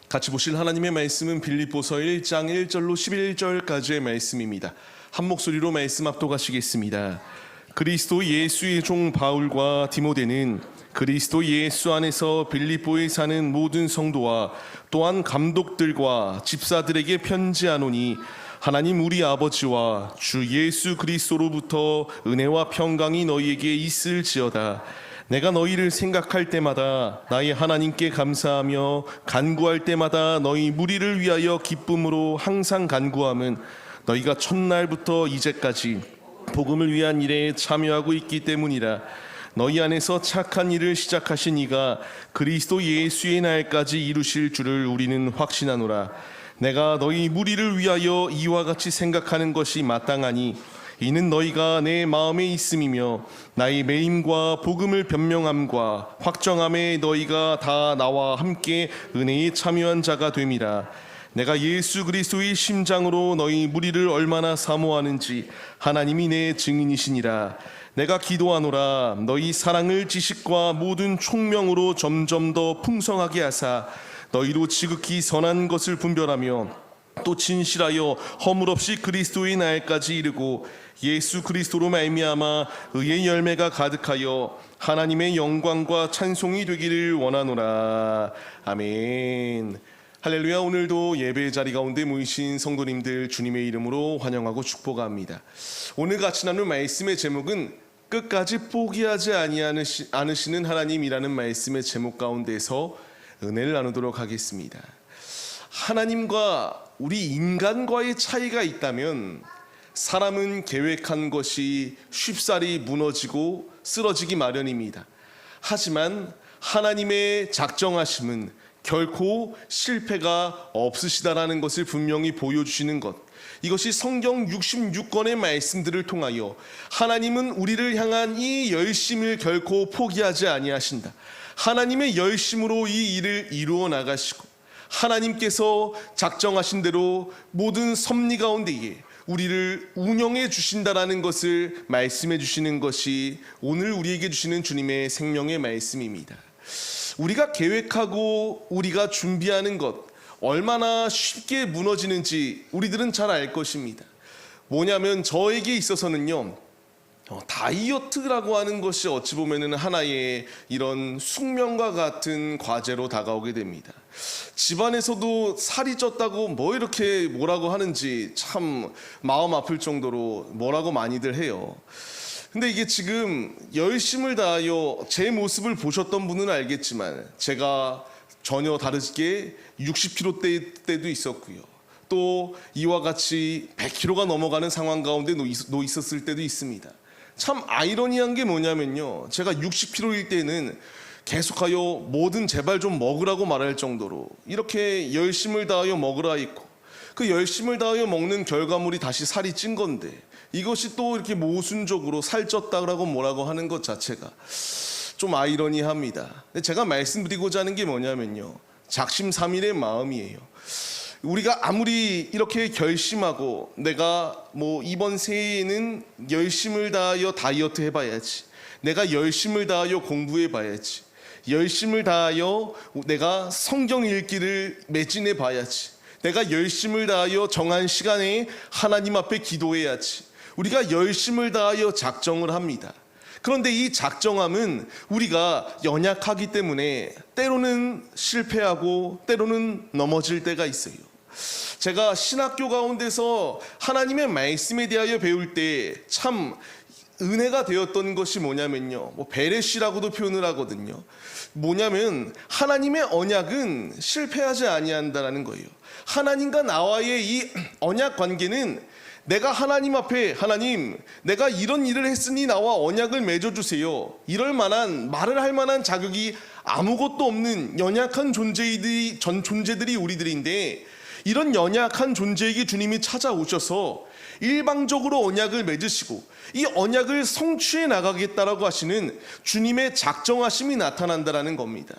같이 보실 하나님의 말씀은 빌립보서 1장 1절로 11절까지의 말씀입니다. 한 목소리로 말씀 압독하시겠습니다. 그리스도 예수의 종 바울과 디모데는 그리스도 예수 안에서 빌립보에 사는 모든 성도와 또한 감독들과 집사들에게 편지하노니 하나님 우리 아버지와 주 예수 그리스도로부터 은혜와 평강이 너희에게 있을지어다. 내가 너희를 생각할 때마다 나의 하나님께 감사하며 간구할 때마다 너희 무리를 위하여 기쁨으로 항상 간구함은 너희가 첫날부터 이제까지 복음을 위한 일에 참여하고 있기 때문이라. 너희 안에서 착한 일을 시작하신 이가 그리스도 예수의 날까지 이루실 줄을 우리는 확신하노라. 내가 너희 무리를 위하여 이와 같이 생각하는 것이 마땅하니 이는 너희가 내 마음에 있음이며 나의 매임과 복음을 변명함과 확정함에 너희가 다 나와 함께 은혜에 참여한 자가 됨이라. 내가 예수 그리스도의 심장으로 너희 무리를 얼마나 사모하는지 하나님이 내 증인이시니라. 내가 기도하노라. 너희 사랑을 지식과 모든 총명으로 점점 더 풍성하게 하사 너희로 지극히 선한 것을 분별하며 또 진실하여 허물 없이 그리스도의 날까지 이르고 예수 그리스도로 말미암아 의의 열매가 가득하여 하나님의 영광과 찬송이 되기를 원하노라. 아멘. 할렐루야. 오늘도 예배 자리 가운데 모이신 성도님들 주님의 이름으로 환영하고 축복합니다. 오늘 같이 나눌 말씀의 제목은 끝까지 포기하지 않으시는 하나님이라는 말씀의 제목 가운데서 은혜를 나누도록 하겠습니다. 하나님과 우리 인간과의 차이가 있다면 사람은 계획한 것이 쉽사리 무너지고 쓰러지기 마련입니다. 하지만 하나님의 작정하심은 결코 실패가 없으시다라는 것을 분명히 보여주시는 것, 이것이 성경 66권의 말씀들을 통하여 하나님은 우리를 향한 이 열심을 결코 포기하지 아니하신다. 하나님의 열심으로 이 일을 이루어 나가시고 하나님께서 작정하신 대로 모든 섭리 가운데에 우리를 운영해 주신다라는 것을 말씀해 주시는 것이 오늘 우리에게 주시는 주님의 생명의 말씀입니다. 우리가 계획하고 우리가 준비하는 것 얼마나 쉽게 무너지는지 우리들은 잘 알 것입니다. 뭐냐면 저에게 있어서는요, 다이어트라고 하는 것이 어찌 보면은 하나의 이런 숙명과 같은 과제로 다가오게 됩니다. 집안에서도 살이 쪘다고 뭐 이렇게 뭐라고 하는지 참 마음 아플 정도로 뭐라고 많이들 해요. 근데 이게 지금 열심을 다하여 제 모습을 보셨던 분은 알겠지만 제가 전혀 다르게 60kg 때도 있었고요. 또 이와 같이 100kg가 넘어가는 상황 가운데 놓 있었을 때도 있습니다. 참 아이러니한 게 뭐냐면요, 제가 60kg일 때는 계속하여 뭐든 제발 좀 먹으라고 말할 정도로 이렇게 열심을 다하여 먹으라 했고, 그 열심을 다하여 먹는 결과물이 다시 살이 찐 건데 이것이 또 이렇게 모순적으로 살쪘다라고 뭐라고 하는 것 자체가 좀 아이러니합니다. 근데 제가 말씀드리고자 하는 게 뭐냐면요, 작심삼일의 마음이에요. 우리가 아무리 이렇게 결심하고 내가 뭐 이번 새해에는 열심을 다하여 다이어트 해봐야지, 내가 열심을 다하여 공부해봐야지, 열심을 다하여 내가 성경 읽기를 매진해 봐야지, 내가 열심을 다하여 정한 시간에 하나님 앞에 기도해야지, 우리가 열심을 다하여 작정을 합니다. 그런데 이 작정함은 우리가 연약하기 때문에 때로는 실패하고 때로는 넘어질 때가 있어요. 제가 신학교 가운데서 하나님의 말씀에 대하여 배울 때 참 은혜가 되었던 것이 뭐냐면요, 베레시라고도 표현을 하거든요. 뭐냐면 하나님의 언약은 실패하지 아니한다라는 거예요. 하나님과 나와의 이 언약 관계는 내가 하나님 앞에, 하나님 내가 이런 일을 했으니 나와 언약을 맺어주세요, 이럴 만한 말을 할 만한 자격이 아무것도 없는 연약한 존재들이 우리들인데, 이런 연약한 존재에게 주님이 찾아오셔서 일방적으로 언약을 맺으시고 이 언약을 성취해 나가겠다라고 하시는 주님의 작정하심이 나타난다라는 겁니다.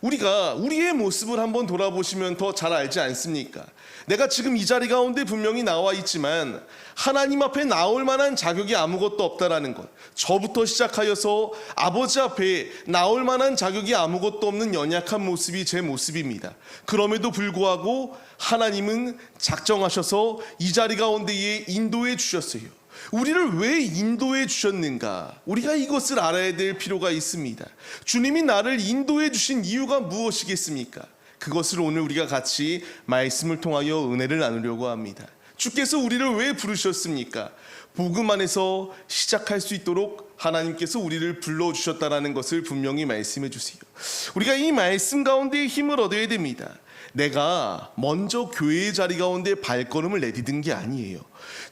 우리가 우리의 모습을 한번 돌아보시면 더 잘 알지 않습니까? 내가 지금 이 자리 가운데 분명히 나와 있지만 하나님 앞에 나올 만한 자격이 아무것도 없다라는 것, 저부터 시작하여서 아버지 앞에 나올 만한 자격이 아무것도 없는 연약한 모습이 제 모습입니다. 그럼에도 불구하고 하나님은 작정하셔서 이 자리 가운데에 인도해 주셨어요. 우리를 왜 인도해 주셨는가? 우리가 이것을 알아야 될 필요가 있습니다. 주님이 나를 인도해 주신 이유가 무엇이겠습니까? 그것을 오늘 우리가 같이 말씀을 통하여 은혜를 나누려고 합니다. 주께서 우리를 왜 부르셨습니까? 복음 안에서 시작할 수 있도록 하나님께서 우리를 불러주셨다는 것을 분명히 말씀해 주세요. 우리가 이 말씀 가운데 힘을 얻어야 됩니다. 내가 먼저 교회의 자리 가운데 발걸음을 내디딘 게 아니에요.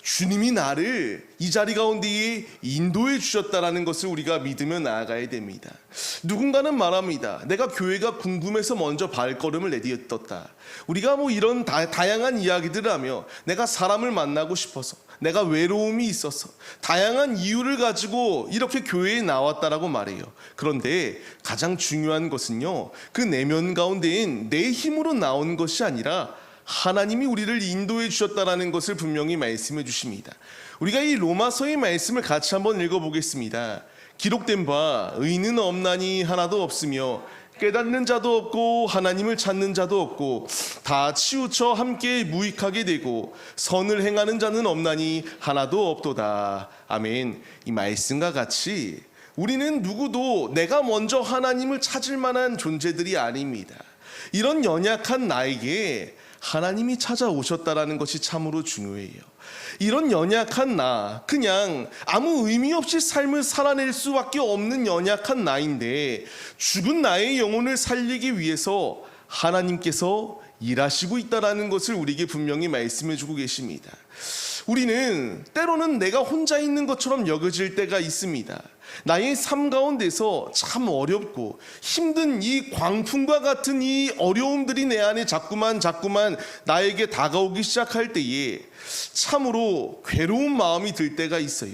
주님이 나를 이 자리 가운데에 인도해 주셨다는 것을 우리가 믿으며 나아가야 됩니다. 누군가는 말합니다. 내가 교회가 궁금해서 먼저 발걸음을 내디뎠다. 우리가 이런 다양한 이야기들을 하며 내가 사람을 만나고 싶어서, 내가 외로움이 있어서 다양한 이유를 가지고 이렇게 교회에 나왔다라고 말해요. 그런데 가장 중요한 것은요, 그 내면 가운데인 내 힘으로 나온 것이 아니라 하나님이 우리를 인도해 주셨다는 것을 분명히 말씀해 주십니다. 우리가 이 로마서의 말씀을 같이 한번 읽어보겠습니다. 기록된 바 의인은 없나니 하나도 없으며 깨닫는 자도 없고 하나님을 찾는 자도 없고 다 치우쳐 함께 무익하게 되고 선을 행하는 자는 없나니 하나도 없도다. 아멘. 이 말씀과 같이 우리는 누구도 내가 먼저 하나님을 찾을 만한 존재들이 아닙니다. 이런 연약한 나에게 하나님이 찾아오셨다라는 것이 참으로 중요해요. 이런 연약한 나, 그냥 아무 의미 없이 삶을 살아낼 수밖에 없는 연약한 나인데 죽은 나의 영혼을 살리기 위해서 하나님께서 일하시고 있다는 것을 우리에게 분명히 말씀해 주고 계십니다. 우리는 때로는 내가 혼자 있는 것처럼 여겨질 때가 있습니다. 나의 삶 가운데서 참 어렵고 힘든 이 광풍과 같은 이 어려움들이 내 안에 자꾸만 나에게 다가오기 시작할 때에 참으로 괴로운 마음이 들 때가 있어요.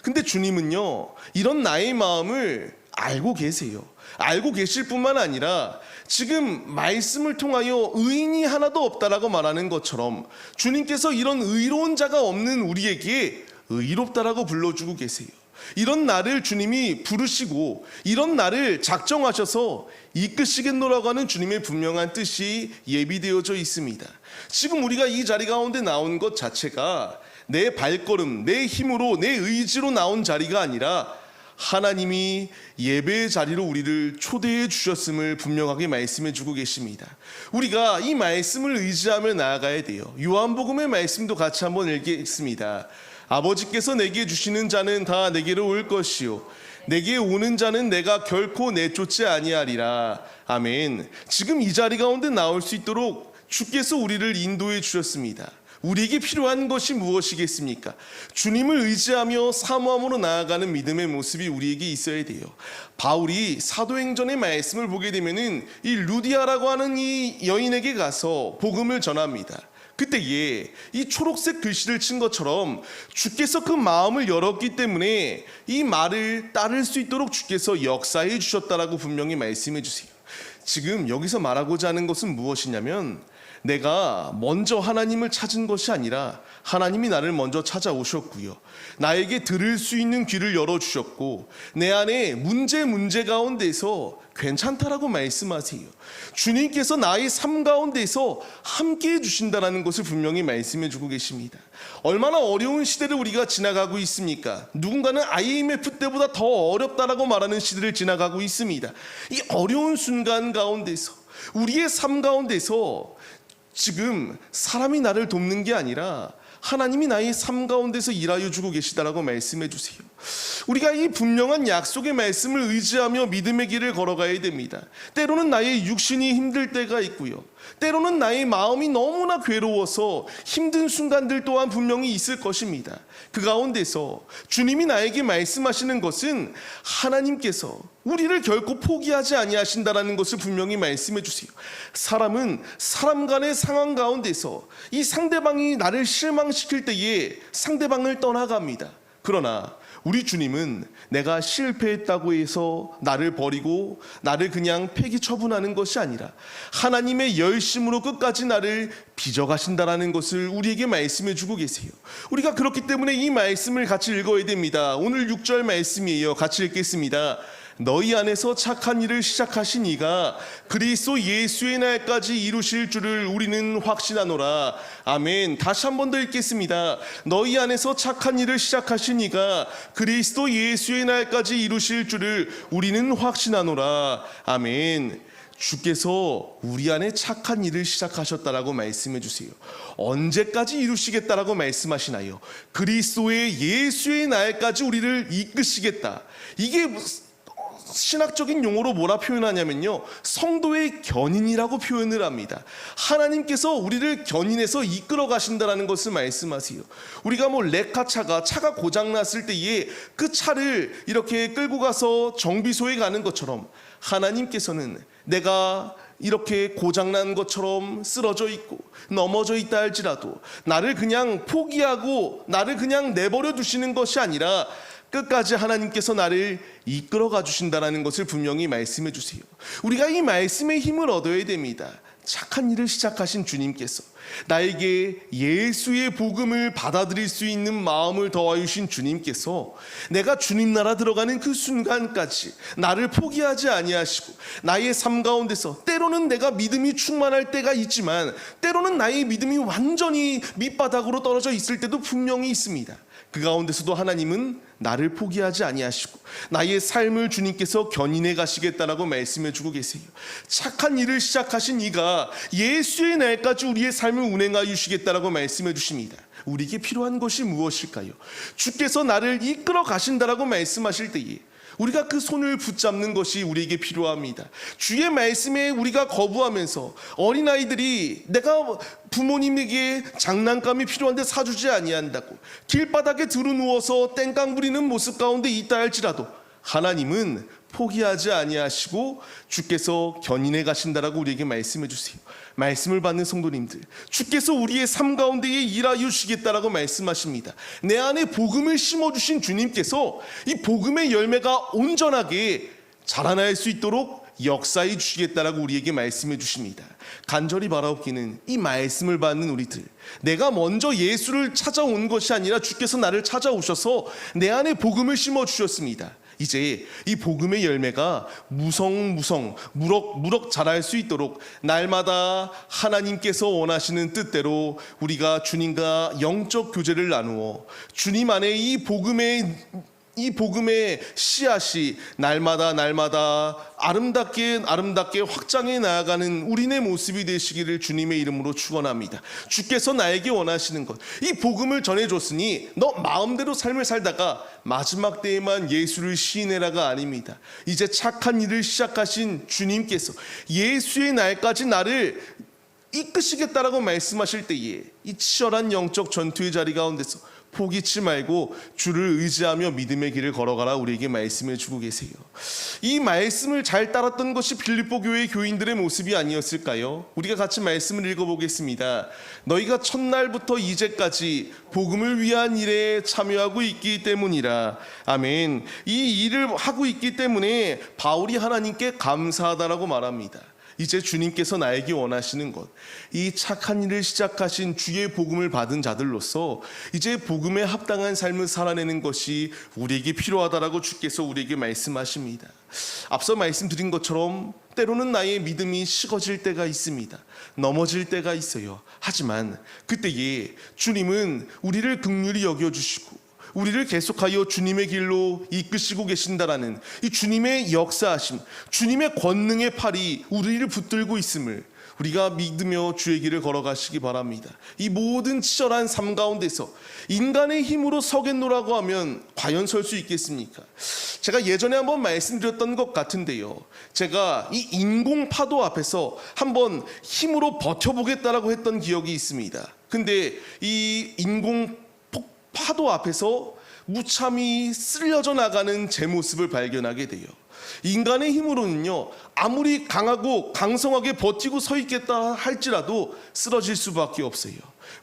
근데 주님은요, 이런 나의 마음을 알고 계세요. 알고 계실 뿐만 아니라 지금 말씀을 통하여 의인이 하나도 없다라고 말하는 것처럼 주님께서 이런 의로운 자가 없는 우리에게 의롭다라고 불러주고 계세요. 이런 나를 주님이 부르시고 이런 나를 작정하셔서 이끄시겠노라고 하는 주님의 분명한 뜻이 예비되어져 있습니다. 지금 우리가 이 자리 가운데 나온 것 자체가 내 발걸음, 내 힘으로, 내 의지로 나온 자리가 아니라 하나님이 예배의 자리로 우리를 초대해 주셨음을 분명하게 말씀해 주고 계십니다. 우리가 이 말씀을 의지하며 나아가야 돼요. 요한복음의 말씀도 같이 한번 읽겠습니다. 아버지께서 내게 주시는 자는 다 내게로 올 것이요 내게 오는 자는 내가 결코 내쫓지 아니하리라. 아멘. 지금 이 자리 가운데 나올 수 있도록 주께서 우리를 인도해 주셨습니다. 우리에게 필요한 것이 무엇이겠습니까? 주님을 의지하며 사모함으로 나아가는 믿음의 모습이 우리에게 있어야 돼요. 바울이 사도행전의 말씀을 보게 되면은 이 루디아라고 하는 이 여인에게 가서 복음을 전합니다. 그때에 이 초록색 글씨를 친 것처럼 주께서 그 마음을 열었기 때문에 이 말을 따를 수 있도록 주께서 역사해 주셨다라고 분명히 말씀해 주세요. 지금 여기서 말하고자 하는 것은 무엇이냐면 내가 먼저 하나님을 찾은 것이 아니라 하나님이 나를 먼저 찾아오셨고요, 나에게 들을 수 있는 귀를 열어주셨고 내 안에 문제 가운데서 괜찮다라고 말씀하세요. 주님께서 나의 삶 가운데서 함께 해주신다는 것을 분명히 말씀해 주고 계십니다. 얼마나 어려운 시대를 우리가 지나가고 있습니까? 누군가는 IMF 때보다 더 어렵다라고 말하는 시대를 지나가고 있습니다. 이 어려운 순간 가운데서 우리의 삶 가운데서 지금 사람이 나를 돕는 게 아니라 하나님이 나의 삶 가운데서 일하여 주고 계시다라고 말씀해 주세요. 우리가 이 분명한 약속의 말씀을 의지하며 믿음의 길을 걸어가야 됩니다. 때로는 나의 육신이 힘들 때가 있고요, 때로는 나의 마음이 너무나 괴로워서 힘든 순간들 또한 분명히 있을 것입니다. 그 가운데서 주님이 나에게 말씀하시는 것은 하나님께서 우리를 결코 포기하지 아니하신다라는 것을 분명히 말씀해 주세요. 사람은 사람 간의 상황 가운데서 이 상대방이 나를 실망시킬 때에 상대방을 떠나갑니다. 그러나 우리 주님은 내가 실패했다고 해서 나를 버리고 나를 그냥 폐기 처분하는 것이 아니라 하나님의 열심으로 끝까지 나를 빚어가신다라는 것을 우리에게 말씀해 주고 계세요. 우리가 그렇기 때문에 이 말씀을 같이 읽어야 됩니다. 오늘 6절 말씀이에요. 같이 읽겠습니다. 너희 안에서 착한 일을 시작하신 이가 그리스도 예수의 날까지 이루실 줄을 우리는 확신하노라. 아멘. 다시 한 번 더 읽겠습니다. 너희 안에서 착한 일을 시작하신 이가 그리스도 예수의 날까지 이루실 줄을 우리는 확신하노라. 아멘. 주께서 우리 안에 착한 일을 시작하셨다라고 말씀해 주세요. 언제까지 이루시겠다라고 말씀하시나요? 그리스도의 예수의 날까지 우리를 이끄시겠다. 이게 신학적인 용어로 뭐라 표현하냐면요, 성도의 견인이라고 표현을 합니다. 하나님께서 우리를 견인해서 이끌어 가신다는 것을 말씀하세요. 우리가 차가 고장났을 때에 그 차를 이렇게 끌고 가서 정비소에 가는 것처럼 하나님께서는 내가 이렇게 고장난 것처럼 쓰러져 있고 넘어져 있다 할지라도 나를 그냥 포기하고 나를 그냥 내버려 두시는 것이 아니라 끝까지 하나님께서 나를 이끌어가 주신다는 것을 분명히 말씀해 주세요. 우리가 이 말씀의 힘을 얻어야 됩니다. 착한 일을 시작하신 주님께서 나에게 예수의 복음을 받아들일 수 있는 마음을 더하여 주신 주님께서 내가 주님 나라 들어가는 그 순간까지 나를 포기하지 아니하시고 나의 삶 가운데서 때로는 내가 믿음이 충만할 때가 있지만 때로는 나의 믿음이 완전히 밑바닥으로 떨어져 있을 때도 분명히 있습니다. 그 가운데서도 하나님은 나를 포기하지 아니하시고 나의 삶을 주님께서 견인해 가시겠다라고 말씀해 주고 계세요. 착한 일을 시작하신 이가 예수의 날까지 우리의 삶을 운행하여 주시겠다라고 말씀해 주십니다. 우리에게 필요한 것이 무엇일까요? 주께서 나를 이끌어 가신다라고 말씀하실 때에 우리가 그 손을 붙잡는 것이 우리에게 필요합니다. 주의 말씀에 우리가 거부하면서 어린아이들이 내가 부모님에게 장난감이 필요한데 사주지 아니한다고 길바닥에 들어누워서 땡깡 부리는 모습 가운데 있다 할지라도 하나님은 포기하지 아니하시고 주께서 견인해 가신다라고 우리에게 말씀해 주세요. 말씀을 받는 성도님들, 주께서 우리의 삶 가운데에 일하여 주시겠다라고 말씀하십니다. 내 안에 복음을 심어주신 주님께서 이 복음의 열매가 온전하게 자라날 수 있도록 역사해 주시겠다라고 우리에게 말씀해 주십니다. 간절히 바라옵기는 이 말씀을 받는 우리들, 내가 먼저 예수를 찾아온 것이 아니라 주께서 나를 찾아오셔서 내 안에 복음을 심어주셨습니다. 이제 이 복음의 열매가 무성무성 무럭무럭 자랄 수 있도록 날마다 하나님께서 원하시는 뜻대로 우리가 주님과 영적 교제를 나누어 주님 안에 이 복음의 씨앗이 날마다 아름답게 확장해 나아가는 우리네 모습이 되시기를 주님의 이름으로 축원합니다. 주께서 나에게 원하시는 것, 이 복음을 전해줬으니 너 마음대로 삶을 살다가 마지막 때에만 예수를 시인해라가 아닙니다. 이제 착한 일을 시작하신 주님께서 예수의 날까지 나를 이끄시겠다라고 말씀하실 때에 이 치열한 영적 전투의 자리 가운데서 포기치 말고 주를 의지하며 믿음의 길을 걸어가라 우리에게 말씀해 주고 계세요. 이 말씀을 잘 따랐던 것이 빌립보 교회 교인들의 모습이 아니었을까요? 우리가 같이 말씀을 읽어보겠습니다. 너희가 첫날부터 이제까지 복음을 위한 일에 참여하고 있기 때문이라. 아멘. 이 일을 하고 있기 때문에 바울이 하나님께 감사하다라고 말합니다. 이제 주님께서 나에게 원하시는 것, 이 착한 일을 시작하신 주의 복음을 받은 자들로서 이제 복음에 합당한 삶을 살아내는 것이 우리에게 필요하다라고 주께서 우리에게 말씀하십니다. 앞서 말씀드린 것처럼 때로는 나의 믿음이 식어질 때가 있습니다. 넘어질 때가 있어요. 하지만 그때에 주님은 우리를 긍휼히 여겨주시고 우리를 계속하여 주님의 길로 이끄시고 계신다라는 이 주님의 역사하심, 주님의 권능의 팔이 우리를 붙들고 있음을 우리가 믿으며 주의 길을 걸어가시기 바랍니다. 이 모든 치열한 삶 가운데서 인간의 힘으로 서겠노라고 하면 과연 설 수 있겠습니까? 제가 예전에 한번 말씀드렸던 것 같은데요, 제가 이 인공 파도 앞에서 한번 힘으로 버텨보겠다라고 했던 기억이 있습니다. 근데 이 인공 파도 앞에서 무참히 쓸려져 나가는 제 모습을 발견하게 돼요. 인간의 힘으로는요, 아무리 강하고 강성하게 버티고 서 있겠다 할지라도 쓰러질 수밖에 없어요.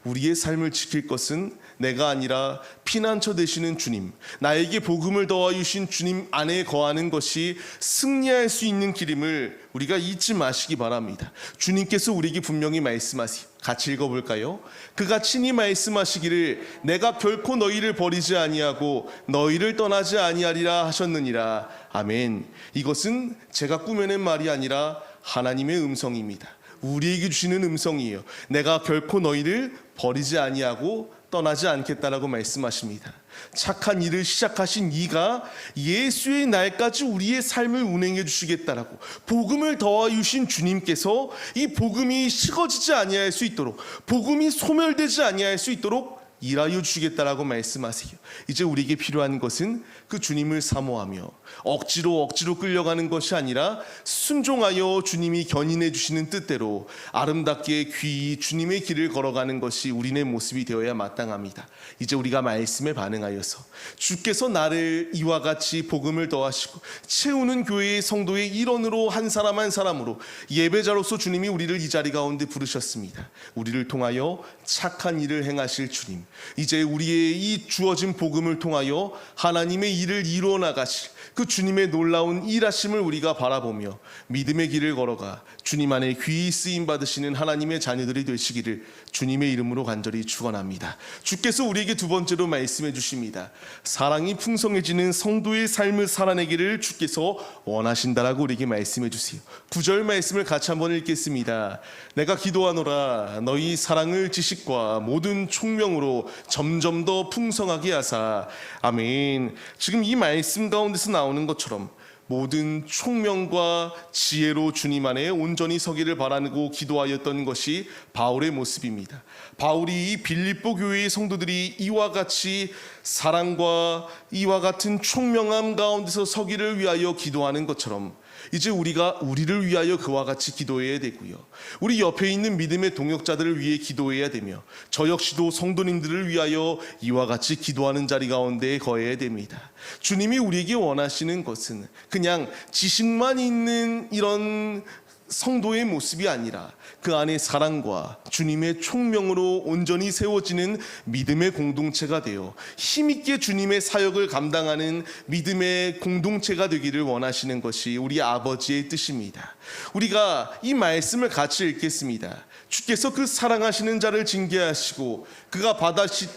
우리의 삶을 지킬 것은 내가 아니라 피난처 되시는 주님, 나에게 복음을 더하여 주신 주님 안에 거하는 것이 승리할 수 있는 길임을 우리가 잊지 마시기 바랍니다. 주님께서 우리에게 분명히 말씀하세요. 같이 읽어볼까요? 그가 친히 말씀하시기를 내가 결코 너희를 버리지 아니하고 너희를 떠나지 아니하리라 하셨느니라. 아멘. 이것은 제가 꾸며낸 말이 아니라 하나님의 음성입니다. 우리에게 주시는 음성이에요. 내가 결코 너희를 버리지 아니하고 떠나지 않겠다라고 말씀하십니다. 착한 일을 시작하신 이가 예수의 날까지 우리의 삶을 운행해 주시겠다라고, 복음을 더하여 주신 주님께서 이 복음이 식어지지 아니할 수 있도록, 복음이 소멸되지 아니할 수 있도록 일하여 주시겠다라고 말씀하세요. 이제 우리에게 필요한 것은 그 주님을 사모하며 억지로 끌려가는 것이 아니라 순종하여 주님이 견인해 주시는 뜻대로 아름답게 귀히 주님의 길을 걸어가는 것이 우리의 모습이 되어야 마땅합니다. 이제 우리가 말씀에 반응하여서 주께서 나를 이와 같이 복음을 더하시고 채우는 교회의 성도의 일원으로 한 사람 한 사람으로 예배자로서 주님이 우리를 이 자리 가운데 부르셨습니다. 우리를 통하여 착한 일을 행하실 주님, 이제 우리의 이 주어진 복음을 통하여 하나님의 일을 이루어 나가실 그 주님의 놀라운 일하심을 우리가 바라보며 믿음의 길을 걸어가 주님 안에 귀히 쓰임 받으시는 하나님의 자녀들이 되시기를 주님의 이름으로 간절히 축원합니다. 주께서 우리에게 두 번째로 말씀해 주십니다. 사랑이 풍성해지는 성도의 삶을 살아내기를 주께서 원하신다라고 우리에게 말씀해 주세요. 9절 말씀을 같이 한번 읽겠습니다. 내가 기도하노라 너희 사랑을 지식과 모든 총명으로 점점 더 풍성하게 하사. 아멘. 지금 이 말씀 가운데서 나오는 것처럼 모든 총명과 지혜로 주님 안에 온전히 서기를 바라고 기도하였던 것이 바울의 모습입니다. 바울이 이 빌립보 교회의 성도들이 이와 같이 사랑과 이와 같은 총명함 가운데서 서기를 위하여 기도하는 것처럼 이제 우리가 우리를 위하여 그와 같이 기도해야 되고요, 우리 옆에 있는 믿음의 동역자들을 위해 기도해야 되며 저 역시도 성도님들을 위하여 이와 같이 기도하는 자리 가운데 거해야 됩니다. 주님이 우리에게 원하시는 것은 그냥 지식만 있는 이런 성도의 모습이 아니라 그 안에 사랑과 주님의 총명으로 온전히 세워지는 믿음의 공동체가 되어 힘있게 주님의 사역을 감당하는 믿음의 공동체가 되기를 원하시는 것이 우리 아버지의 뜻입니다. 우리가 이 말씀을 같이 읽겠습니다. 주께서 그 사랑하시는 자를 징계하시고 그가 받아시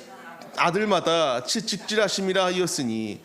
아들마다 채찍질하심이라 하였으니,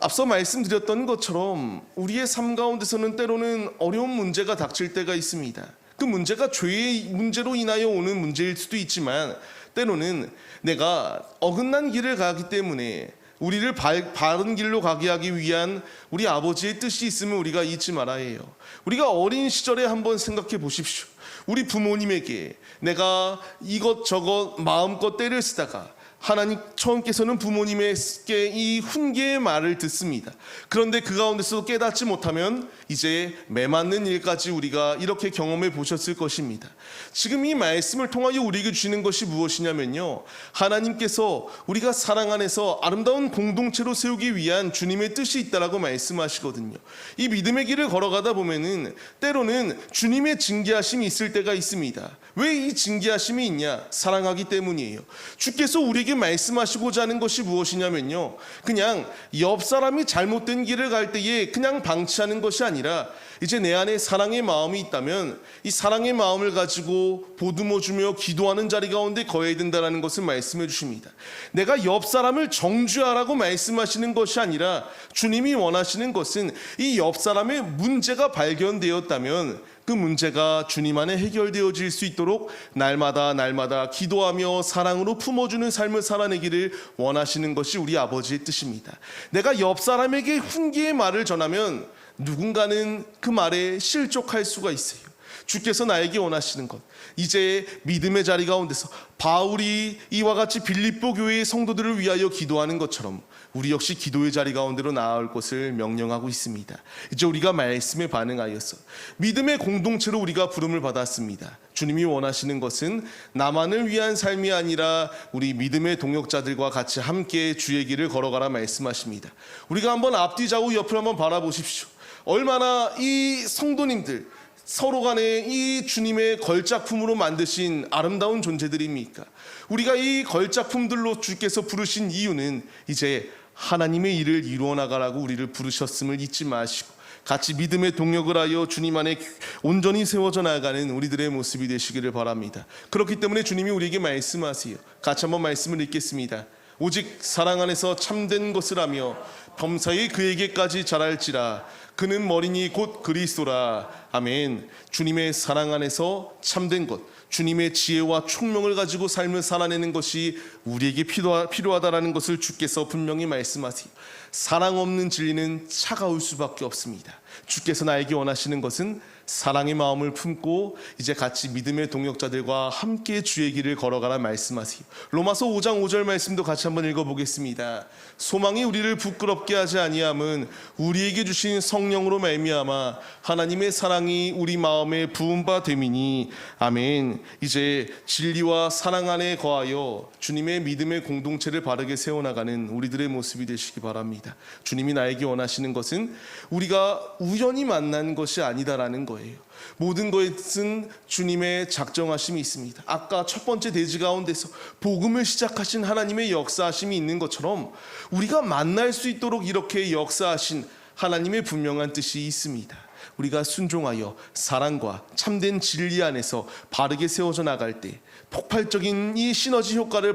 앞서 말씀드렸던 것처럼 우리의 삶 가운데서는 때로는 어려운 문제가 닥칠 때가 있습니다. 그 문제가 죄의 문제로 인하여 오는 문제일 수도 있지만 때로는 내가 어긋난 길을 가기 때문에 우리를 바른 길로 가게 하기 위한 우리 아버지의 뜻이 있으면 우리가 잊지 말아야 해요. 우리가 어린 시절에 한번 생각해 보십시오. 우리 부모님에게 내가 이것저것 마음껏 때를 쓰다가 하나님께서는 부모님에게 이 훈계의 말을 듣습니다. 그런데 그 가운데서 깨닫지 못하면 이제 매맞는 일까지 우리가 이렇게 경험해 보셨을 것입니다. 지금 이 말씀을 통하여 우리에게 주시는 것이 무엇이냐면요, 하나님께서 우리가 사랑 안에서 아름다운 공동체로 세우기 위한 주님의 뜻이 있다라고 말씀하시거든요. 이 믿음의 길을 걸어가다 보면은 때로는 주님의 징계하심이 있을 때가 있습니다. 왜 이 징계하심이 있냐? 사랑하기 때문이에요. 주께서 우리에게 말씀하시고자 하는 것이 무엇이냐면요, 그냥 옆 사람이 잘못된 길을 갈 때에 그냥 방치하는 것이 아니라 이제 내 안에 사랑의 마음이 있다면 이 사랑의 마음을 가지고 보듬어주며 기도하는 자리 가운데 거해야 된다는 것을 말씀해 주십니다. 내가 옆 사람을 정죄하라고 말씀하시는 것이 아니라 주님이 원하시는 것은 이 옆 사람의 문제가 발견되었다면 그 문제가 주님 안에 해결되어질 수 있도록 날마다 기도하며 사랑으로 품어주는 삶을 살아내기를 원하시는 것이 우리 아버지의 뜻입니다. 내가 옆 사람에게 훈계의 말을 전하면 누군가는 그 말에 실족할 수가 있어요. 주께서 나에게 원하시는 것, 이제 믿음의 자리 가운데서 바울이 이와 같이 빌립보 교회의 성도들을 위하여 기도하는 것처럼 우리 역시 기도의 자리 가운데로 나아올 것을 명령하고 있습니다. 이제 우리가 말씀에 반응하여서 믿음의 공동체로 우리가 부름을 받았습니다. 주님이 원하시는 것은 나만을 위한 삶이 아니라 우리 믿음의 동역자들과 같이 함께 주의 길을 걸어가라 말씀하십니다. 우리가 한번 앞뒤 좌우 옆을 한번 바라보십시오. 얼마나 이 성도님들, 서로 간에 이 주님의 걸작품으로 만드신 아름다운 존재들입니까? 우리가 이 걸작품들로 주께서 부르신 이유는 이제 하나님의 일을 이루어 나가라고 우리를 부르셨음을 잊지 마시고 같이 믿음의 동력을 하여 주님 안에 온전히 세워져 나가는 우리들의 모습이 되시기를 바랍니다. 그렇기 때문에 주님이 우리에게 말씀하세요. 같이 한번 말씀을 읽겠습니다. 오직 사랑 안에서 참된 것을 하며 범사에 그에게까지 자랄지라. 그는 머리니 곧 그리스도라. 아멘. 주님의 사랑 안에서 참된 것, 주님의 지혜와 총명을 가지고 삶을 살아내는 것이 우리에게 필요하다라는 것을 주께서 분명히 말씀하세요. 사랑 없는 진리는 차가울 수밖에 없습니다. 주께서 나에게 원하시는 것은 사랑의 마음을 품고 이제 같이 믿음의 동역자들과 함께 주의 길을 걸어가라 말씀하세요. 로마서 5장 5절 말씀도 같이 한번 읽어보겠습니다. 소망이 우리를 부끄럽게 하지 아니함은 우리에게 주신 성령으로 말미암아 하나님의 사랑이 우리 마음에 부은 바 됨이니. 아멘. 이제 진리와 사랑 안에 거하여 주님의 믿음의 공동체를 바르게 세워나가는 우리들의 모습이 되시기 바랍니다. 주님이 나에게 원하시는 것은 우리가 우연히 만난 것이 아니다라는 거예요. 모든 것은 주님의 작정하심이 있습니다. 아까 첫 번째 대지 가운데서 복음을 시작하신 하나님의 역사하심이 있는 것처럼 우리가 만날 수 있도록 이렇게 역사하신 하나님의 분명한 뜻이 있습니다. 우리가 순종하여 사랑과 참된 진리 안에서 바르게 세워져 나갈 때 폭발적인 이 시너지 효과를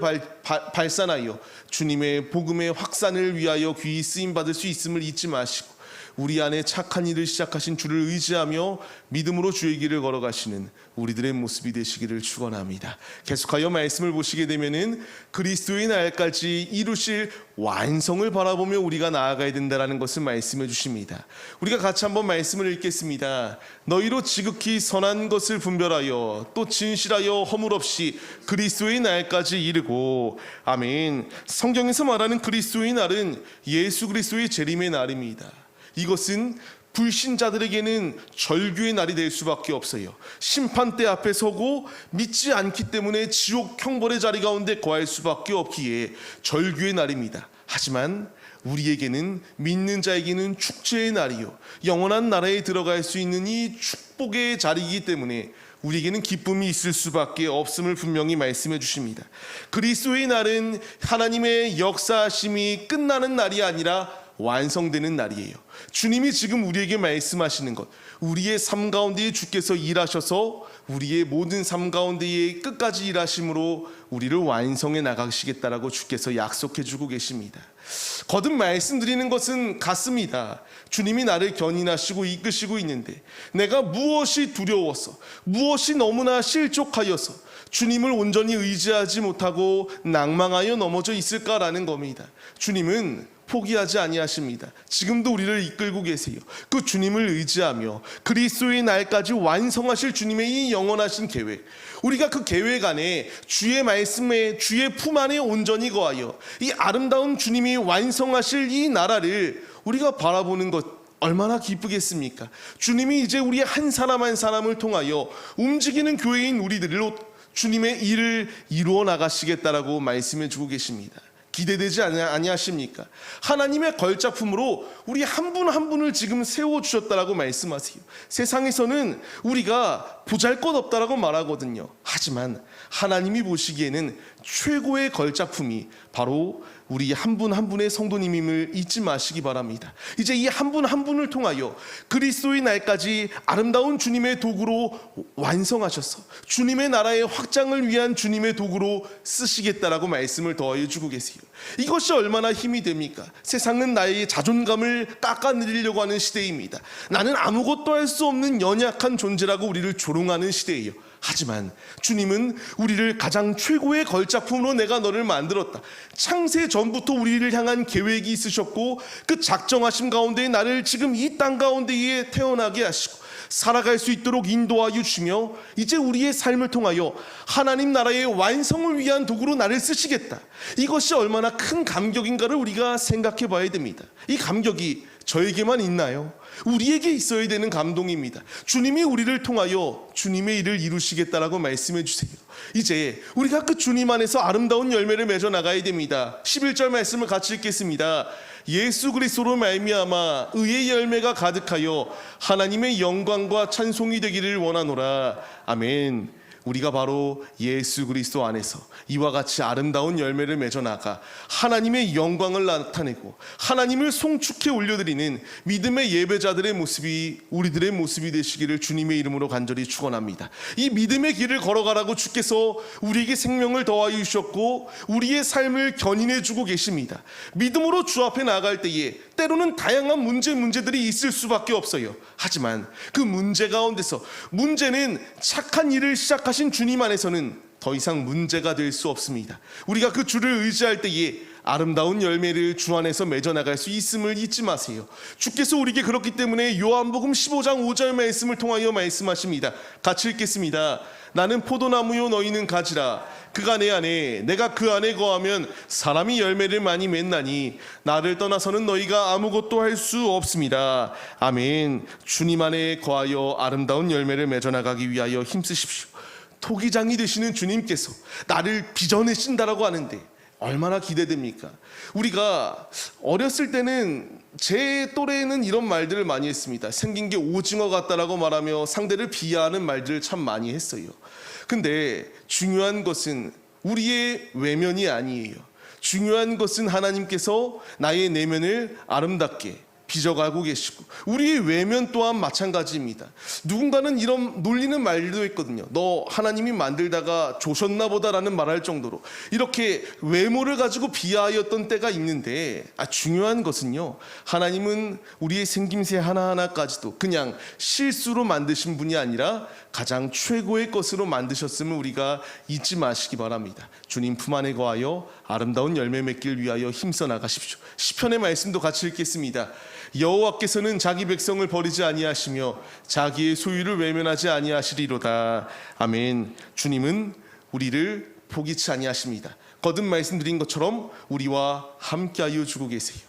발산하여 주님의 복음의 확산을 위하여 귀히 쓰임받을 수 있음을 잊지 마시고 우리 안에 착한 일을 시작하신 주를 의지하며 믿음으로 주의 길을 걸어가시는 우리들의 모습이 되시기를 축원합니다. 계속하여 말씀을 보시게 되면은 그리스도의 날까지 이루실 완성을 바라보며 우리가 나아가야 된다는 것을 말씀해 주십니다. 우리가 같이 한번 말씀을 읽겠습니다. 너희로 지극히 선한 것을 분별하여 또 진실하여 허물 없이 그리스도의 날까지 이르고. 아멘. 성경에서 말하는 그리스도의 날은 예수 그리스도의 재림의 날입니다. 이것은 불신자들에게는 절규의 날이 될 수밖에 없어요. 심판대 앞에 서고 믿지 않기 때문에 지옥 형벌의 자리 가운데 거할 수밖에 없기에 절규의 날입니다. 하지만 우리에게는, 믿는 자에게는 축제의 날이요 영원한 나라에 들어갈 수 있는 이 축복의 자리이기 때문에 우리에게는 기쁨이 있을 수밖에 없음을 분명히 말씀해 주십니다. 그리스도의 날은 하나님의 역사하심이 끝나는 날이 아니라 완성되는 날이에요. 주님이 지금 우리에게 말씀하시는 것, 우리의 삶 가운데에 주께서 일하셔서 우리의 모든 삶 가운데에 끝까지 일하심으로 우리를 완성해 나가시겠다라고 주께서 약속해 주고 계십니다. 거듭 말씀드리는 것은 같습니다. 주님이 나를 견인하시고 이끄시고 있는데 내가 무엇이 두려워서, 무엇이 너무나 실족하여서 주님을 온전히 의지하지 못하고 낭망하여 넘어져 있을까라는 겁니다. 주님은 포기하지 아니하십니다. 지금도 우리를 이끌고 계세요. 그 주님을 의지하며 그리스도의 날까지 완성하실 주님의 이 영원하신 계획, 우리가 그 계획 안에 주의 말씀에, 주의 품 안에 온전히 거하여 이 아름다운 주님이 완성하실 이 나라를 우리가 바라보는 것 얼마나 기쁘겠습니까? 주님이 이제 우리 한 사람 한 사람을 통하여 움직이는 교회인 우리들로 주님의 일을 이루어 나가시겠다라고 말씀해 주고 계십니다. 기대되지 아니하십니까? 하나님의 걸작품으로 우리 한 분 한 분을 지금 세워주셨다라고 말씀하세요. 세상에서는 우리가 보잘것없다라고 말하거든요. 하지만 하나님이 보시기에는 최고의 걸작품이 바로 우리 한 분 한 분의 성도님임을 잊지 마시기 바랍니다. 이제 이 한 분 한 분을 통하여 그리스도의 날까지 아름다운 주님의 도구로 완성하셔서 주님의 나라의 확장을 위한 주님의 도구로 쓰시겠다라고 말씀을 더하여 주고 계세요. 이것이 얼마나 힘이 됩니까? 세상은 나의 자존감을 깎아내리려고 하는 시대입니다. 나는 아무것도 할 수 없는 연약한 존재라고 우리를 조롱하는 시대예요. 하지만 주님은 우리를 가장 최고의 걸작품으로 내가 너를 만들었다. 창세 전부터 우리를 향한 계획이 있으셨고 그 작정하심 가운데 나를 지금 이 땅 가운데에 태어나게 하시고 살아갈 수 있도록 인도하여 주시며 이제 우리의 삶을 통하여 하나님 나라의 완성을 위한 도구로 나를 쓰시겠다. 이것이 얼마나 큰 감격인가를 우리가 생각해 봐야 됩니다. 이 감격이 저에게만 있나요? 우리에게 있어야 되는 감동입니다. 주님이 우리를 통하여 주님의 일을 이루시겠다라고 말씀해 주세요. 이제 우리가 그 주님 안에서 아름다운 열매를 맺어 나가야 됩니다. 11절 말씀을 같이 읽겠습니다. 예수 그리스도로 말미암아 의의 열매가 가득하여 하나님의 영광과 찬송이 되기를 원하노라. 아멘. 우리가 바로 예수 그리스도 안에서 이와 같이 아름다운 열매를 맺어 나가 하나님의 영광을 나타내고 하나님을 송축해 올려드리는 믿음의 예배자들의 모습이 우리들의 모습이 되시기를 주님의 이름으로 간절히 축원합니다. 이 믿음의 길을 걸어가라고 주께서 우리에게 생명을 더하여 주셨고 우리의 삶을 견인해 주고 계십니다. 믿음으로 주 앞에 나아갈 때에 때로는 다양한 문제들이 있을 수밖에 없어요. 하지만 그 문제 가운데서 문제는 착한 일을 시작하신 주님 안에서는 더 이상 문제가 될 수 없습니다. 우리가 그 주를 의지할 때에 아름다운 열매를 주 안에서 맺어 나갈 수 있음을 잊지 마세요. 주께서 우리에게 그렇기 때문에 요한복음 15장 5절 말씀을 통하여 말씀하십니다. 같이 읽겠습니다. 나는 포도나무요 너희는 가지라. 그가 내 안에 내가 그 안에 거하면 사람이 열매를 많이 맺나니 나를 떠나서는 너희가 아무것도 할 수 없습니다. 아멘. 주님 안에 거하여 아름다운 열매를 맺어 나가기 위하여 힘쓰십시오. 토기장이 되시는 주님께서 나를 빚어내신다라고 하는데 얼마나 기대됩니까? 우리가 어렸을 때는 제 또래에는 이런 말들을 많이 했습니다. 생긴 게 오징어 같다라고 말하며 상대를 비하하는 말들을 참 많이 했어요. 근데 중요한 것은 우리의 외면이 아니에요. 중요한 것은 하나님께서 나의 내면을 아름답게 빚어가고 계시고 우리의 외면 또한 마찬가지입니다. 누군가는 이런 놀리는 말도 했거든요. 너 하나님이 만들다가 조셨나 보다라는 말할 정도로 이렇게 외모를 가지고 비하하였던 때가 있는데 중요한 것은요, 하나님은 우리의 생김새 하나하나까지도 그냥 실수로 만드신 분이 아니라 가장 최고의 것으로 만드셨음을 우리가 잊지 마시기 바랍니다. 주님 품 안에 거하여 아름다운 열매 맺길 위하여 힘써 나가십시오. 시편의 말씀도 같이 읽겠습니다. 여호와께서는 자기 백성을 버리지 아니하시며 자기의 소유를 외면하지 아니하시리로다. 아멘. 주님은 우리를 포기치 아니하십니다. 거듭 말씀드린 것처럼 우리와 함께하여 주고 계세요.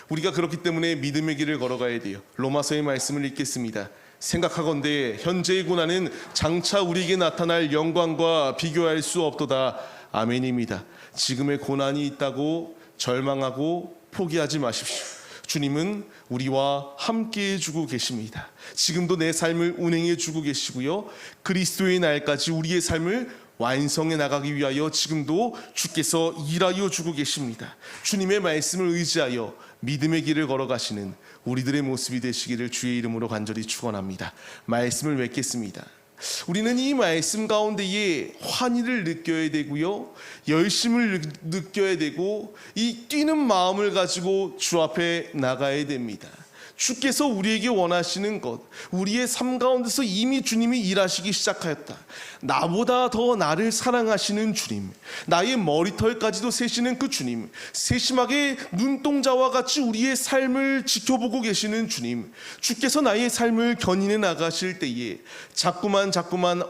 우리가 그렇기 때문에 믿음의 길을 걸어가야 돼요. 로마서의 말씀을 읽겠습니다. 생각하건대 현재의 고난은 장차 우리에게 나타날 영광과 비교할 수 없도다. 아멘입니다. 지금의 고난이 있다고 절망하고 포기하지 마십시오. 주님은 우리와 함께 해주고 계십니다. 지금도 내 삶을 운행해 주고 계시고요, 그리스도의 날까지 우리의 삶을 완성해 나가기 위하여 지금도 주께서 일하여 주고 계십니다. 주님의 말씀을 의지하여 믿음의 길을 걸어가시는 우리들의 모습이 되시기를 주의 이름으로 간절히 축원합니다. 말씀을 맺겠습니다. 우리는 이 말씀 가운데에 환희를 느껴야 되고요, 열심을 느껴야 되고 이 뛰는 마음을 가지고 주 앞에 나가야 됩니다. 주께서 우리에게 원하시는 것, 우리의 삶 가운데서 이미 주님이 일하시기 시작하였다. 나보다 더 나를 사랑하시는 주님, 나의 머리털까지도 세시는 그 주님, 세심하게 눈동자와 같이 우리의 삶을 지켜보고 계시는 주님, 주께서 나의 삶을 견인해 나가실 때에 자꾸만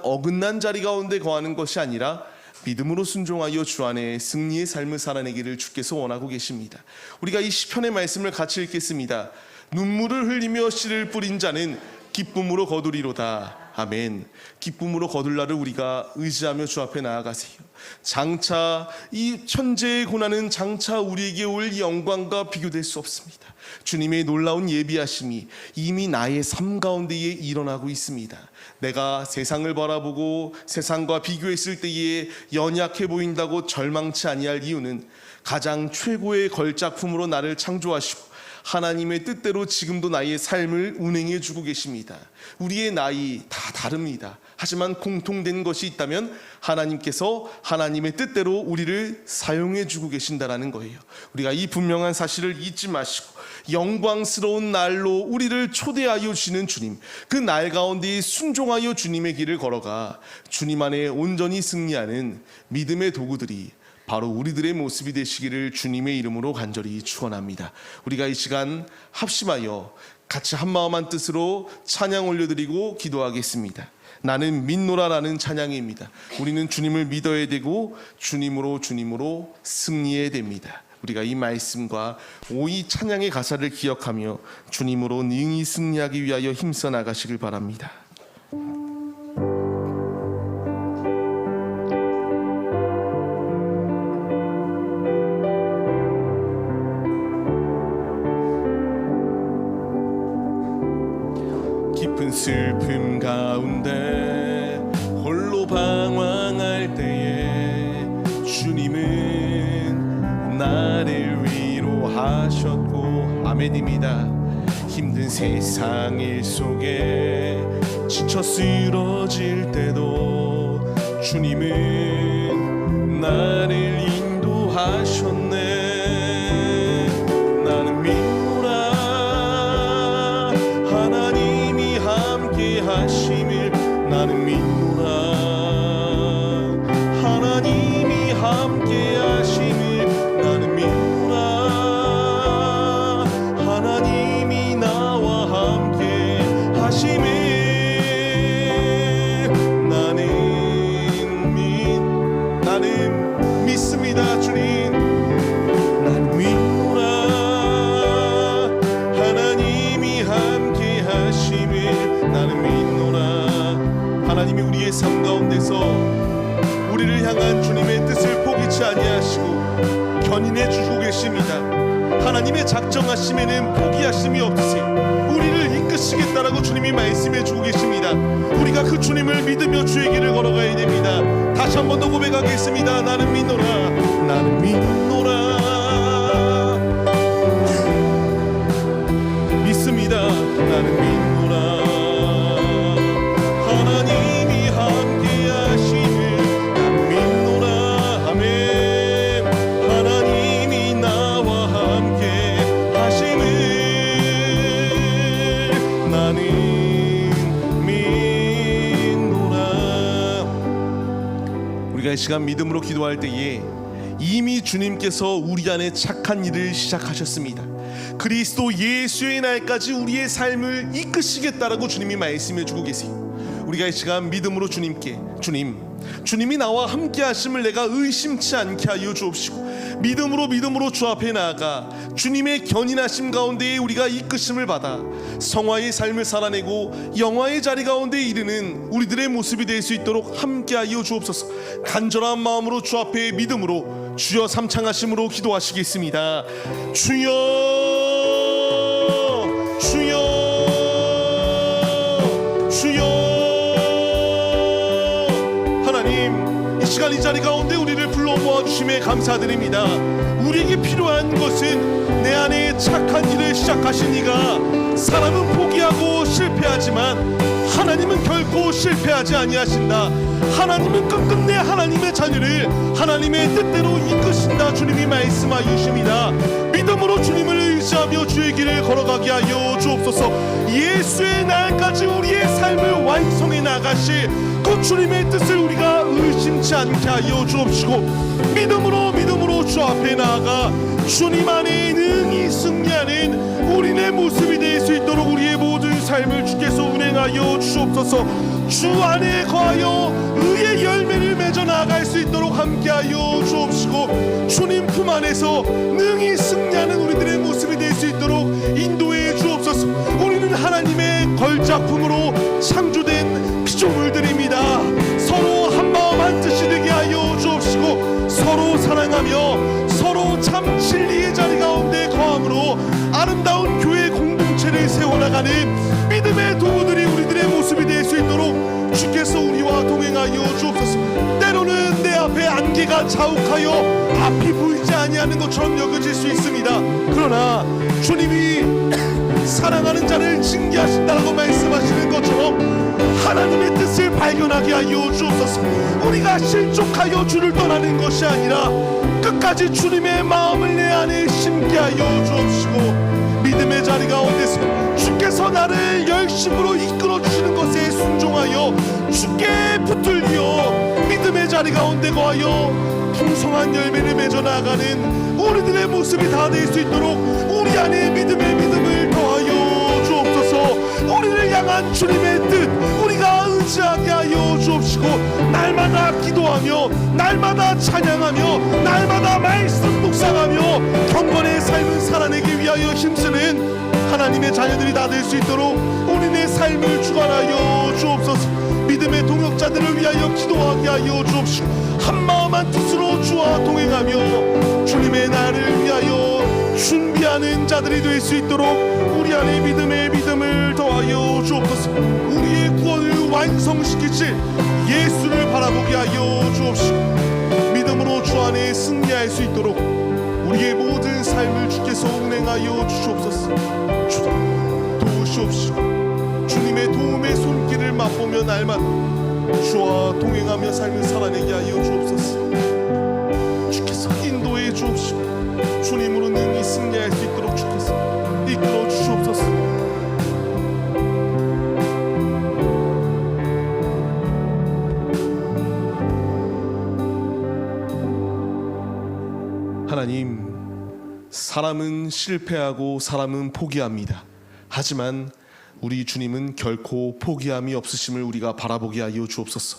어긋난 자리 가운데 거하는 것이 아니라 믿음으로 순종하여 주 안에 승리의 삶을 살아내기를 주께서 원하고 계십니다. 우리가 이 시편의 말씀을 같이 읽겠습니다. 눈물을 흘리며 씨를 뿌린 자는 기쁨으로 거두리로다. 아멘. 기쁨으로 거둘 날을 우리가 의지하며 주 앞에 나아가세요. 장차 이 천재의 고난은 장차 우리에게 올 영광과 비교될 수 없습니다. 주님의 놀라운 예비하심이 이미 나의 삶 가운데에 일어나고 있습니다. 내가 세상을 바라보고 세상과 비교했을 때에 연약해 보인다고 절망치 아니할 이유는 가장 최고의 걸작품으로 나를 창조하시고 하나님의 뜻대로 지금도 나의 삶을 운행해 주고 계십니다. 우리의 나이 다 다릅니다. 하지만 공통된 것이 있다면 하나님께서 하나님의 뜻대로 우리를 사용해 주고 계신다라는 거예요. 우리가 이 분명한 사실을 잊지 마시고 영광스러운 날로 우리를 초대하여 주시는 주님, 그 날 가운데 순종하여 주님의 길을 걸어가 주님 안에 온전히 승리하는 믿음의 도구들이 바로 우리들의 모습이 되시기를 주님의 이름으로 간절히 축원합니다. 우리가 이 시간 합심하여 같이 한마음 한뜻으로 찬양 올려드리고 기도하겠습니다. 나는 믿노라라는 찬양입니다. 우리는 주님을 믿어야 되고 주님으로 승리해야 됩니다. 우리가 이 말씀과 이 찬양의 가사를 기억하며 주님으로 능히 승리하기 위하여 힘써 나가시길 바랍니다. 슬픔 가운데 홀로 방황할 때에 주님은 나를 위로하셨고, 아멘입니다. 힘든 세상 일 속에 지쳐 쓰러질 때도 주님은 나를 인도하셨네. 나는 믿노라 하나님이 함께 하심을. 나는 믿노라 하나님이 함께 하심을. 나는 믿노라 하나님이 나와 함께 하심을. 나는 믿습니다. 주님, 나는 믿노라 하나님이 함께 하심을. 나는 믿노라. 하나님이 우리의 삶 가운데서 우리를 향한 주님의 뜻을 포기치 아니하시고 견인해 주고 계십니다. 하나님의 작정하심에는 포기하심이 없으세요. 우리를 이끄시겠다라고 주님이 말씀해 주고 계십니다. 우리가 그 주님을 믿으며 주의 길을 걸어가야 됩니다. 다시 한 번 더 고백하겠습니다. 나는 믿노라. 나는 믿노라. 믿습니다. 나는 믿노라 하나님이 함께 하심을. 나는 믿노라. 아멘. 하나님이 나와 함께 하심을. 나는 믿노라. 우리가 이 시간 믿음으로 기도할 때에 이미 주님께서 우리 안에 착한 일을 시작하셨습니다. 그리스도 예수의 날까지 우리의 삶을 이끄시겠다라고 주님이 말씀해 주고 계세요. 우리가 이 시간 믿음으로 주님께, 주님이 나와 함께 하심을 내가 의심치 않게 하여 주옵시고, 믿음으로 주 앞에 나아가 주님의 견인하심 가운데에 우리가 이끄심을 받아 성화의 삶을 살아내고 영화의 자리 가운데 이르는 우리들의 모습이 될 수 있도록 함께 하여 주옵소서. 간절한 마음으로 주 앞에 믿음으로 주여 삼창하심으로 기도하시겠습니다. 주여, 주여, 주여. 하나님, 이 시간 이 자리 가운데 우리를 불러 모아주심에 감사드립니다. 우리에게 필요한 것은 내 안에 착한 일을 시작하신 이가, 사람은 포기하고 실패하지만 하나님은 결코 실패하지 아니하신다. 하나님은 끝끝내 하나님의 자녀를 하나님의 뜻대로 이끄신다. 주님이 말씀하여 주십니다. 믿음으로 주님을 의지하며 주의 길을 걸어가게 하여 주옵소서. 예수의 날까지 우리의 삶을 완성해 나가실 그 주님의 뜻을 우리가 의심치 않게 하여 주옵시고, 믿음으로 주 앞에 나아가 주님 안에 능히 승리하는 우리의 모습이 될 수 있도록 우리의 모든 삶을 주께서 운행하여 주옵소서. 주 안에 거하여 의의 열매를 맺어 나갈 수 있도록 함께하여 주옵시고, 주님 품 안에서 능히 승리하는 우리들의 모습이 될 수 있도록 인도해 주옵소서. 우리는 하나님의 걸작품으로 창조된 피조물들입니다. 서로 한마음 한뜻이 되게 하여 주옵시고, 서로 사랑하며 서로 참 진리의 자리 가운데 거함으로 아름다운 교회 공동체를 세워나가는 믿음의 도구들이 우리들의 모습이 될 수 있도록 주께서 우리와 동행하여 주옵소서. 때로는 내 앞에 안개가 자욱하여 앞이 보이지 아니하는 것처럼 여겨질 수 있습니다. 그러나 주님이 사랑하는 자를 징계하신다라고 말씀하시는 것처럼 하나님의 뜻을 발견하게 하여 주옵소서. 우리가 실족하여 주를 떠나는 것이 아니라 끝까지 주님의 마음을 내 안에 심게 하여 주옵시고, 믿음의 자리 가운데서 주께서 나를 열심으로 이끌어 주시는 것에 순종하여 주께 붙들려 믿음의 자리 가운데 거하여 풍성한 열매를 맺어 나가는 우리들의 모습이 다 될 수 있도록 우리 안에 믿음을 더하여 주옵소서. 우리를 향한 주님의 뜻 우리가 의지하게 하여 주옵시고, 날마다 기도하며 날마다 찬양하며 날마다 말씀 묵상하며 경건의 삶을 살아내기 위하여 힘쓰는 하나님의 자녀들이 다 될 수 있도록 우리의 삶을 주관하여 주옵소서. 믿음의 동역자들을 위하여 기도하게 하여 주옵시고, 한마음 한뜻으로 주와 동행하며 주님의 나를 위하여 준비하는 자들이 될 수 있도록 우리 안에 믿음의 믿음을 더하여 주옵소서. 우리의 구원을 완성시키실 예수를 바라보게 하여 주옵시고, 믿음으로 주 안에 승리할 수 있도록 우리의 모든 삶을 주께서 운행하여 주시옵소서. 주님 도우시옵시고, 주님의 도움의 손길을 맛보며 날마다 주와 동행하며 삶을 살아내게 하여 주옵소서. 주께서 인도해 주옵시고, 주님으로 능히 승리할 수 있도록 주께서 이끌어 주시옵소서. 하나님, 사람은 실패하고 사람은 포기합니다. 하지만 우리 주님은 결코 포기함이 없으심을 우리가 바라보게 하여 주옵소서.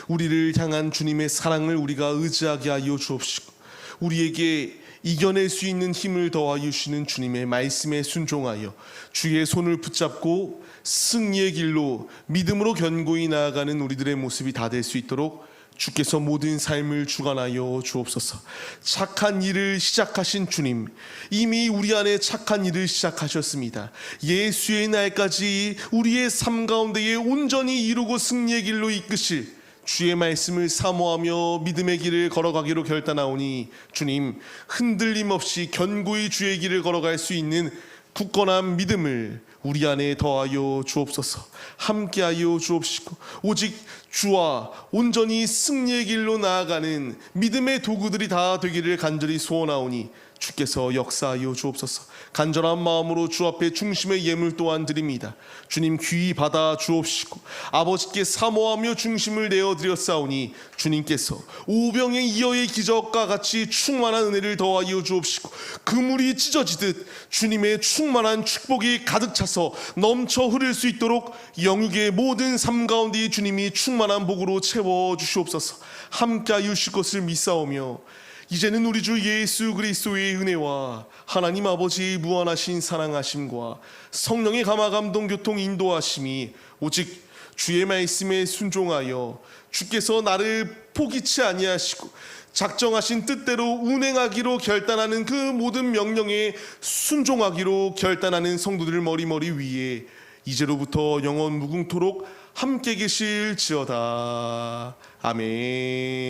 우리를 향한 주님의 사랑을 우리가 의지하게 하여 주옵시고, 우리에게 이겨낼 수 있는 힘을 더하여 주시는 주님의 말씀에 순종하여 주의 손을 붙잡고 승리의 길로 믿음으로 견고히 나아가는 우리들의 모습이 다 될 수 있도록 주께서 모든 삶을 주관하여 주옵소서. 착한 일을 시작하신 주님, 이미 우리 안에 착한 일을 시작하셨습니다. 예수의 날까지 우리의 삶 가운데에 온전히 이루고 승리의 길로 이끄실 주의 말씀을 사모하며 믿음의 길을 걸어가기로 결단하오니, 주님, 흔들림 없이 견고히 주의 길을 걸어갈 수 있는 굳건한 믿음을 우리 안에 더하여 주옵소서. 함께하여 주옵시고, 오직 주와 온전히 승리의 길로 나아가는 믿음의 도구들이 다 되기를 간절히 소원하오니 주께서 역사하여 주옵소서. 간절한 마음으로 주 앞에 중심의 예물 또한 드립니다. 주님 귀히 받아 주옵시고, 아버지께 사모하며 중심을 내어드렸사오니 주님께서 오병의 이어의 기적과 같이 충만한 은혜를 더하여 주옵시고, 그물이 찢어지듯 주님의 충만한 축복이 가득 차서 넘쳐 흐를 수 있도록 영육의 모든 삶 가운데 주님이 충만한 복으로 채워 주시옵소서. 함께하여 주실 것을 믿사오며, 이제는 우리 주 예수 그리스도의 은혜와 하나님 아버지의 무한하신 사랑하심과 성령의 감화 감동 교통 인도하심이 오직 주의 말씀에 순종하여 주께서 나를 포기치 아니하시고 작정하신 뜻대로 운행하기로 결단하는 그 모든 명령에 순종하기로 결단하는 성도들 머리머리 위에 이제로부터 영원 무궁토록 함께 계실지어다. 아멘.